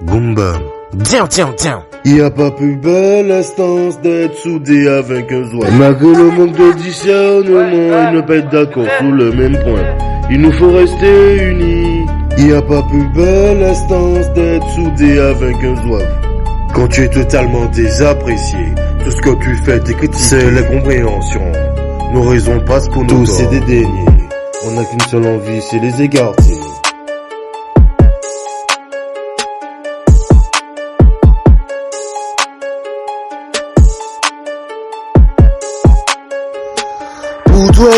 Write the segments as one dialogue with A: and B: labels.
A: Boum bam.
B: Tiens.
A: Y a pas plus belle instance d'être soudé avec un doigt. Malgré le manque de discernement, ils ne pas être d'accord sur le même point. Il nous faut rester unis. Y a pas plus belle instance d'être soudé avec un doigt. Quand tu es totalement désapprécié, tout ce que tu fais t'es critiqué. C'est l'incompréhension. Nos raisons passent pour nous. Tous c'est dédaigner. On n'a qu'une seule envie, c'est les écarter. Pour toi,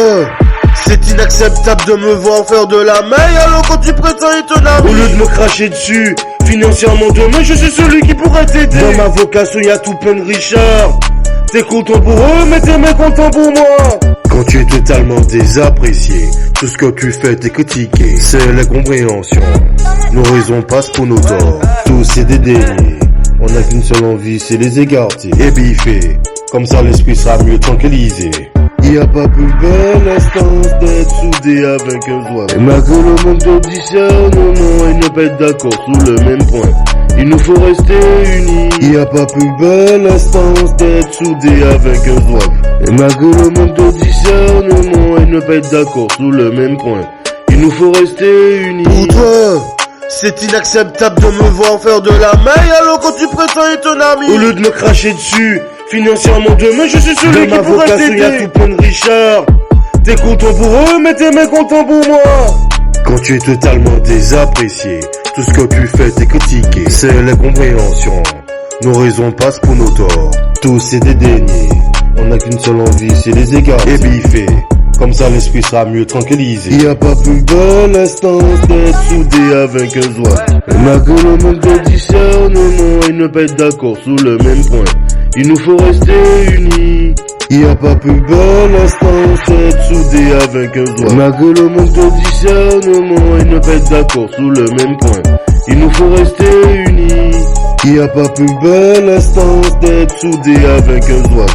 A: c'est inacceptable de me voir faire de la maille alors quand tu prétends être un ami. Au lieu de me cracher dessus, financièrement demain je suis celui qui pourrait t'aider. Dans ma vocation y a tout plein de Richard. T'es content pour eux mais t'es mécontent pour moi. Quand tu es totalement désapprécié, tout ce que tu fais t'es critiqué. C'est l'incompréhension. Nos raisons passent pour nos torts. Tous c'est dédaigner. On n'a qu'une seule envie, c'est les écarter et biffer. Comme ça l'esprit sera mieux tranquillisé. Y a pas plus belle instance d'être soudé avec un doigt. Et malgré le manque de discernement, ils ne pas être d'accord sur le même point. Il nous faut rester unis. Y a pas plus belle instance d'être soudé avec un doigt. Et malgré le manque de discernement, ils ne pas être d'accord sur le même point. Il nous faut rester unis. Pour toi, c'est inacceptable de me voir faire de la maille alors quand tu prétends être un ami. Au lieu de me cracher dessus, financièrement demain je suis celui qui pourrait t'aider. Y a tout plein de Richard. T'es content pour eux mais t'es mécontent pour moi. Quand tu es totalement désapprécié, tout ce que tu fais t'es critiqué. C'est l'incompréhension. Nos raisons passent pour nos torts. Tous c'est dédaigner. On n'a qu'une seule envie, c'est les égards et biffer. Comme ça l'esprit sera mieux tranquillisé. Y a pas plus belle instance d'être soudé avec un doigt. Et malgré le manque de discernement, ils ne pas être d'accord sur le même point. Il nous faut rester unis. Y a pas plus belle instance d'être soudé avec un doigt. Et malgré le manque de discernement, ils ne pas être d'accord sur le même point. Il nous faut rester unis. Y a pas plus belle instance d'être soudé avec un doigt.